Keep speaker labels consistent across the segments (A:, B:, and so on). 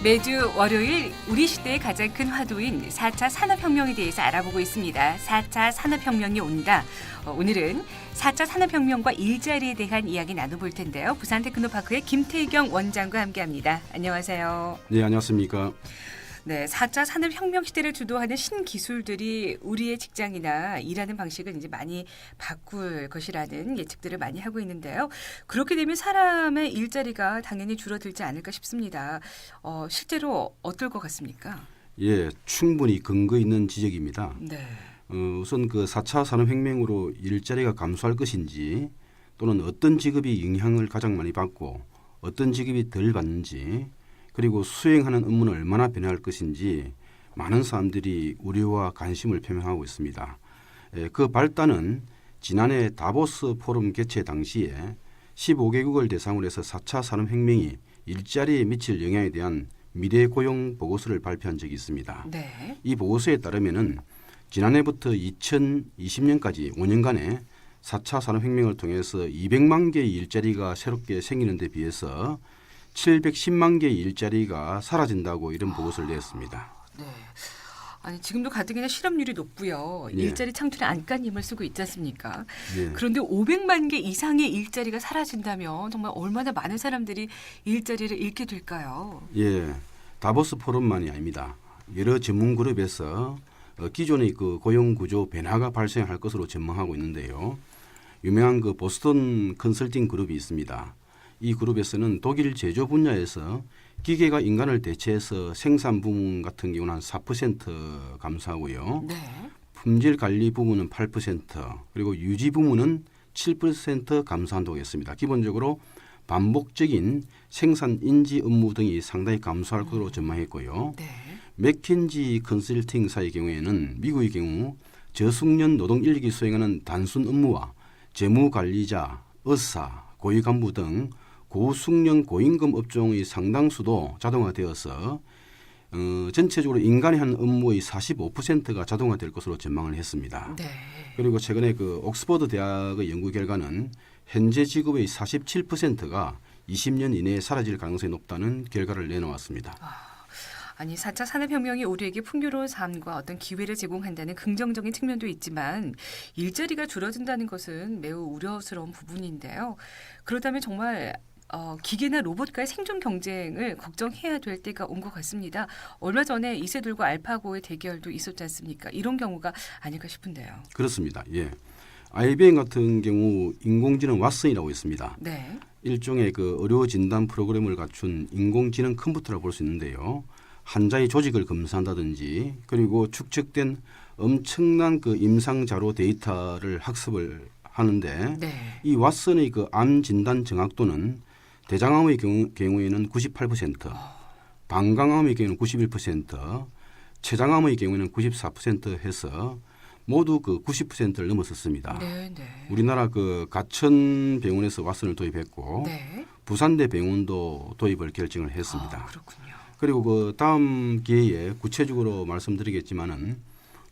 A: 매주 월요일 우리 시대의 가장 큰 화두인 4차 산업혁명에 대해서 알아보고 있습니다. 4차 산업혁명이 온다. 오늘은 4차 산업혁명과 일자리에 대한 이야기 나눠볼 텐데요. 부산테크노파크의 김태경 원장과 함께합니다. 안녕하세요.
B: 네, 안녕하십니까.
A: 네, 4차 산업혁명 시대를 주도하는 신기술들이 우리의 직장이나 일하는 방식을 이제 많이 바꿀 것이라는 예측들을 많이 하고 있는데요. 그렇게 되면 사람의 일자리가 당연히 줄어들지 않을까 싶습니다. 실제로 어떨 것 같습니까?
B: 예, 충분히 근거 있는 지적입니다.
A: 네.
B: 우선 그 4차 산업혁명으로 일자리가 감소할 것인지 또는 어떤 직업이 영향을 가장 많이 받고 어떤 직업이 덜 받는지 그리고 수행하는 업무는 얼마나 변화할 것인지 많은 사람들이 우려와 관심을 표명하고 있습니다. 그 발단은 지난해 다보스 포럼 개최 당시에 15개국을 대상으로 해서 4차 산업혁명이 일자리에 미칠 영향에 대한 미래 고용 보고서를 발표한 적이 있습니다.
A: 네.
B: 이 보고서에 따르면은 지난해부터 2020년까지 5년간에 4차 산업혁명을 통해서 200만 개의 일자리가 새롭게 생기는 데 비해서 710만 개의 일자리가 사라진다고 이런 보고서를 냈습니다.
A: 네. 아니 지금도 가뜩이나 실업률이 높고요.
B: 예.
A: 일자리 창출에 안간힘을 쓰고 있지 않습니까?
B: 예.
A: 그런데 500만 개 이상의 일자리가 사라진다면 정말 얼마나 많은 사람들이 일자리를 잃게 될까요?
B: 예, 다보스 포럼만이 아닙니다. 여러 전문 그룹에서 기존의 그 고용 구조 변화가 발생할 것으로 전망하고 있는데요. 유명한 그 보스턴 컨설팅 그룹이 있습니다. 이 그룹에서는 독일 제조 분야에서 기계가 인간을 대체해서 생산 부문 같은 경우는 한 4% 감소하고요.
A: 네.
B: 품질 관리 부문은 8% 그리고 유지 부문은 7% 감소한다고 했습니다. 기본적으로 반복적인 생산 인지 업무 등이 상당히 감소할 것으로 전망했고요.
A: 네.
B: 맥킨지 컨설팅사의 경우에는 미국의 경우 저숙련 노동 인력이 수행하는 단순 업무와 재무 관리자, 의사, 고위 간부 등 고숙련 고임금 업종의 상당수도 자동화되어서 전체적으로 인간이 하는 업무의 45%가 자동화될 것으로 전망을 했습니다.
A: 네.
B: 그리고 최근에 그 옥스퍼드 대학의 연구 결과는 현재 직업의 47%가 20년 이내에 사라질 가능성이 높다는 결과를 내놓았습니다.
A: 아니 4차 산업혁명이 우리에게 풍요로운 삶과 어떤 기회를 제공한다는 긍정적인 측면도 있지만 일자리가 줄어든다는 것은 매우 우려스러운 부분인데요. 그렇다면 정말 기계나 로봇과의 생존 경쟁을 걱정해야 될 때가 온 것 같습니다. 얼마 전에 이세돌과 알파고의 대결도 있었지 않습니까? 이런 경우가 아닐까 싶은데요.
B: 그렇습니다. 예. IBM 같은 경우 인공지능 왓슨이라고 있습니다.
A: 네.
B: 일종의 그 의료 진단 프로그램을 갖춘 인공지능 컴퓨터라고 볼 수 있는데요. 환자의 조직을 검사한다든지 그리고 축적된 엄청난 그 임상 자료 데이터를 학습을 하는데
A: 네.
B: 이 왓슨의 그 암 진단 정확도는 대장암의 경우에는 98%, 방광암의 경우에는 91%, 췌장암의 경우에는 94% 해서 모두 그 90%를 넘었었습니다.
A: 네, 네.
B: 우리나라 그 가천병원에서 왓슨을 도입했고
A: 네.
B: 부산대 병원도 도입을 결정을 했습니다.
A: 그렇군요.
B: 그리고 그 다음 기회에 구체적으로 말씀드리겠지만은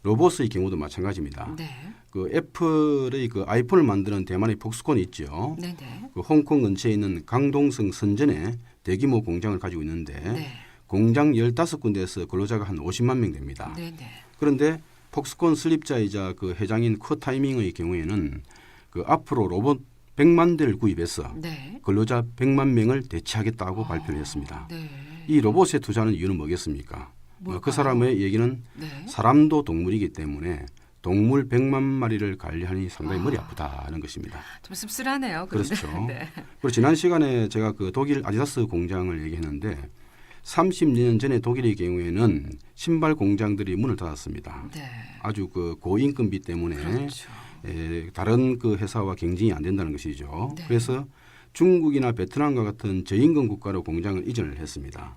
B: 로봇의 경우도 마찬가지입니다.
A: 네.
B: 그 애플의 그 아이폰을 만드는 대만의 폭스콘이 있죠.
A: 네, 네.
B: 그 홍콩 근처에 있는 강동성 선전에 대규모 공장을 가지고 있는데
A: 네.
B: 공장 15군데에서 근로자가 한 50만 명 됩니다.
A: 네, 네.
B: 그런데 폭스콘 설립자이자 그 회장인 커 타이밍의 경우에는 그 앞으로 로봇 100만 대를 구입해서
A: 네.
B: 근로자 100만 명을 대체하겠다고 발표를 했습니다.
A: 네.
B: 이 로봇에 투자하는 이유는 뭐겠습니까? 그 사람의 얘기는
A: 네.
B: 사람도 동물이기 때문에 동물 100만 마리를 관리하니 상당히 머리 아프다는 것입니다.
A: 좀 씁쓸하네요. 그런데.
B: 그렇죠.
A: 네.
B: 그리고 지난 시간에 제가 그 독일 아디다스 공장을 얘기했는데 30년 전에 독일의 경우에는 신발 공장들이 문을 닫았습니다.
A: 네.
B: 아주 그 고임금비 때문에
A: 그렇죠.
B: 다른 그 회사와 경쟁이 안 된다는 것이죠.
A: 네.
B: 그래서 중국이나 베트남과 같은 저임금 국가로 공장을 이전을 했습니다.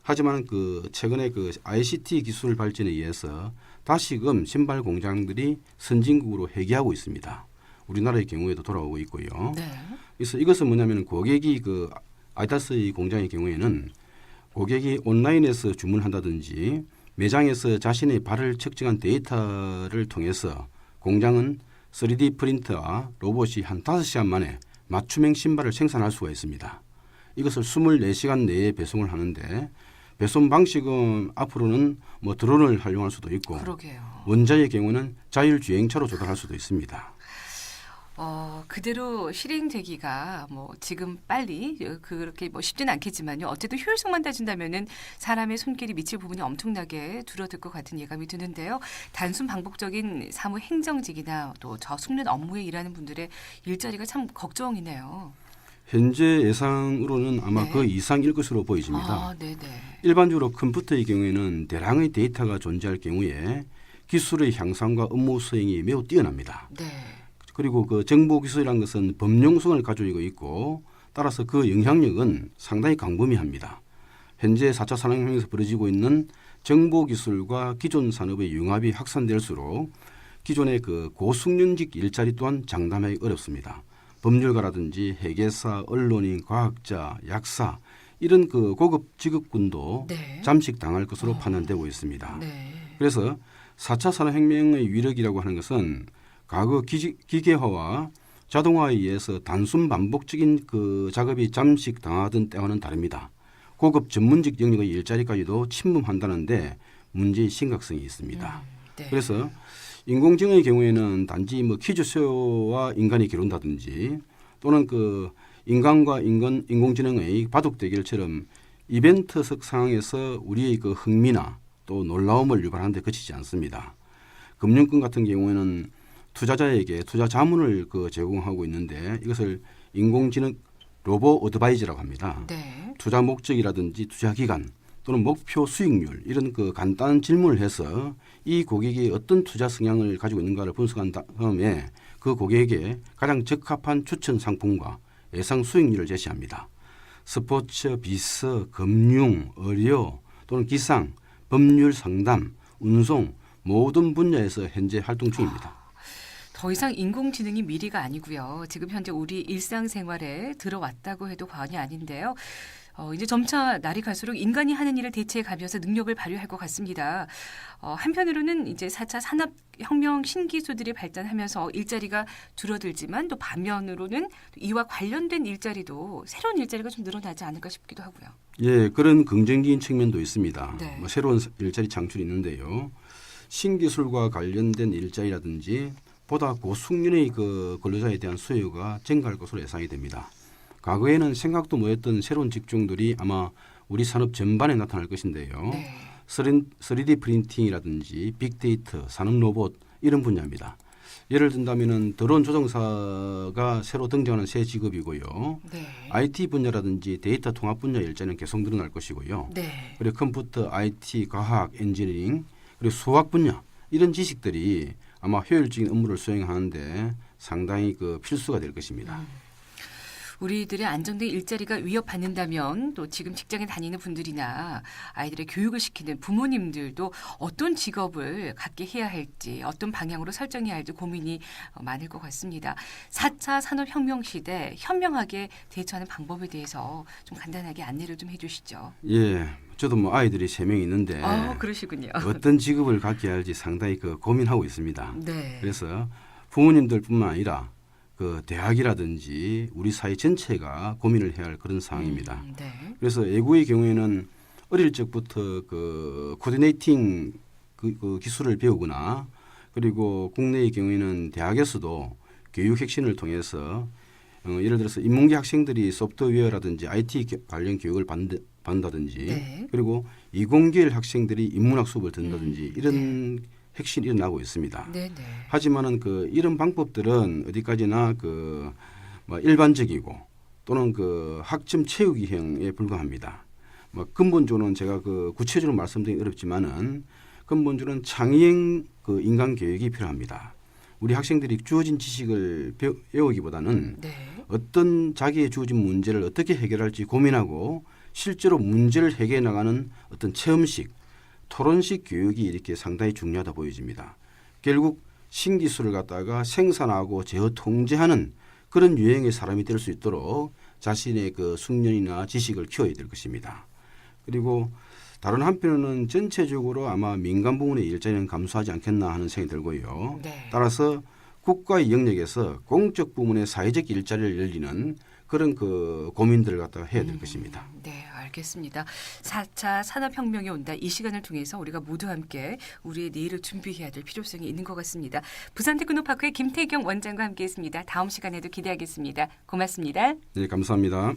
B: 하지만 그 최근에 그 ICT 기술 발전에 의해서 다시금 신발 공장들이 선진국으로 회귀하고 있습니다. 우리나라의 경우에도 돌아오고 있고요.
A: 네.
B: 그래서 이것은 뭐냐면 고객이 그 아디다스의 공장의 경우에는 고객이 온라인에서 주문한다든지 매장에서 자신의 발을 측정한 데이터를 통해서 공장은 3D 프린터와 로봇이 한 5시간 만에 맞춤형 신발을 생산할 수가 있습니다. 이것을 24시간 내에 배송을 하는데 배송 방식은 앞으로는 뭐 드론을 활용할 수도 있고
A: 그러게요.
B: 원자의 경우는 자율주행차로 조달할 수도 있습니다.
A: 그대로 실행되기가 뭐 지금 빨리 그렇게 뭐 쉽지는 않겠지만요. 어쨌든 효율성만 따진다면은 사람의 손길이 미칠 부분이 엄청나게 줄어들 것 같은 예감이 드는데요. 단순 반복적인 사무 행정직이나 또 저숙련 업무에 일하는 분들의 일자리가 참 걱정이네요.
B: 현재 예상으로는 아마
A: 네.
B: 그 이상일 것으로 보여집니다.
A: 아, 네네.
B: 일반적으로 컴퓨터의 경우에는 대량의 데이터가 존재할 경우에 기술의 향상과 업무 수행이 매우 뛰어납니다.
A: 네.
B: 그리고 그 정보기술이라는 것은 범용성을 가지고 있고 따라서 그 영향력은 상당히 광범위합니다. 현재 4차 산업혁명에서 벌어지고 있는 정보기술과 기존 산업의 융합이 확산될수록 기존의 그 고숙련직 일자리 또한 장담하기 어렵습니다. 법률가라든지 회계사, 언론인, 과학자, 약사 이런 그 고급 직업군도
A: 네.
B: 잠식당할 것으로 판단되고 있습니다.
A: 네.
B: 그래서 4차 산업혁명의 위력이라고 하는 것은 과거 기계화와 자동화에 의해서 단순 반복적인 그 작업이 잠식당하던 때와는 다릅니다. 고급 전문직 영역의 일자리까지도 침범한다는데 문제의 심각성이 있습니다.
A: 네.
B: 그래서 인공지능의 경우에는 단지 뭐 퀴즈쇼와 인간이 겨룬다든지 또는 그 인간과 인공지능의 바둑 대결처럼 이벤트성 상황에서 우리의 그 흥미나 또 놀라움을 유발하는 데 그치지 않습니다. 금융권 같은 경우에는 투자자에게 투자 자문을 그 제공하고 있는데 이것을 인공지능 로보 어드바이저라고 합니다.
A: 네.
B: 투자 목적이라든지 투자 기간 또는 목표 수익률 이런 그 간단한 질문을 해서 이 고객이 어떤 투자 성향을 가지고 있는가를 분석한 다음에 그 고객에게 가장 적합한 추천 상품과 예상 수익률을 제시합니다. 스포츠, 비서, 금융, 의료 또는 기상, 법률 상담, 운송 모든 분야에서 현재 활동 중입니다.
A: 더 이상 인공지능이 미래가 아니고요. 지금 현재 우리 일상생활에 들어왔다고 해도 과언이 아닌데요. 이제 점차 날이 갈수록 인간이 하는 일을 대체해 가면서 능력을 발휘할 것 같습니다. 한편으로는 이제 4차 산업혁명 신기술들이 발전하면서 일자리가 줄어들지만 또 반면으로는 이와 관련된 일자리도 새로운 일자리가 좀 늘어나지 않을까 싶기도 하고요.
B: 예, 그런 긍정적인 측면도 있습니다.
A: 네.
B: 뭐 새로운 일자리 창출이 있는데요. 신기술과 관련된 일자리라든지 보다 고숙련의 그 근로자에 대한 수요가 증가할 것으로 예상이 됩니다. 과거에는 생각도 못했던 새로운 직종들이 아마 우리 산업 전반에 나타날 것인데요.
A: 네.
B: 3D 프린팅이라든지 빅데이터, 산업 로봇 이런 분야입니다. 예를 든다면은 드론 조종사가 새로 등장하는 새 직업이고요.
A: 네.
B: IT 분야라든지 데이터 통합 분야 일자리는 계속 늘어날 것이고요.
A: 네.
B: 그리고 컴퓨터, IT, 과학, 엔지니어링 그리고 수학 분야 이런 지식들이 아마 효율적인 업무를 수행하는데 상당히 그 필수가 될 것입니다.
A: 우리들의 안정된 일자리가 위협받는다면 또 지금 직장에 다니는 분들이나 아이들의 교육을 시키는 부모님들도 어떤 직업을 갖게 해야 할지 어떤 방향으로 설정해야 할지 고민이 많을 것 같습니다. 4차 산업혁명 시대 현명하게 대처하는 방법에 대해서 좀 간단하게 안내를 좀 해주시죠.
B: 예, 저도 뭐 아이들이 3명 있는데
A: 그러시군요.
B: 어떤 직업을 갖게 할지 상당히 그 고민하고 있습니다.
A: 네.
B: 그래서 부모님들뿐만 아니라 그 대학이라든지 우리 사회 전체가 고민을 해야 할 그런 상황입니다.
A: 네.
B: 그래서 외국의 경우에는 어릴 적부터 그 코디네이팅 그 기술을 배우거나 그리고 국내의 경우에는 대학에서도 교육 혁신을 통해서 예를 들어서 인문계 학생들이 소프트웨어라든지 IT 관련 교육을 받는다든지
A: 네.
B: 그리고 이공계열 학생들이 인문학 수업을 듣는다든지 이런 혁신이 일어나고 있습니다.
A: 네. 네.
B: 하지만은 그 이런 방법들은 어디까지나 그 뭐 일반적이고 또는 그 학점 채우기형에 불과합니다. 뭐 근본적으로는 제가 그 구체적으로 말씀드리기 어렵지만은 근본적으로는 창의형 그 인간 교육이 필요합니다. 우리 학생들이 주어진 지식을 배우기보다는
A: 네.
B: 어떤 자기의 주어진 문제를 어떻게 해결할지 고민하고 실제로 문제를 해결해 나가는 어떤 체험식, 토론식 교육이 이렇게 상당히 중요하다 보여집니다. 결국 신기술을 갖다가 생산하고 제어 통제하는 그런 유형의 사람이 될 수 있도록 자신의 그 숙련이나 지식을 키워야 될 것입니다. 그리고 다른 한편으로는 전체적으로 아마 민간 부문의 일자리는 감소하지 않겠나 하는 생각이 들고요.
A: 네.
B: 따라서 국가의 영역에서 공적 부문의 사회적 일자리를 열리는 그런 그 고민들을 갖다가 해야 될 것입니다.
A: 네, 알겠습니다. 4차 산업혁명이 온다. 이 시간을 통해서 우리가 모두 함께 우리의 내일을 준비해야 될 필요성이 있는 것 같습니다. 부산 테크노파크의 김태경 원장과 함께했습니다. 다음 시간에도 기대하겠습니다. 고맙습니다.
B: 네, 감사합니다.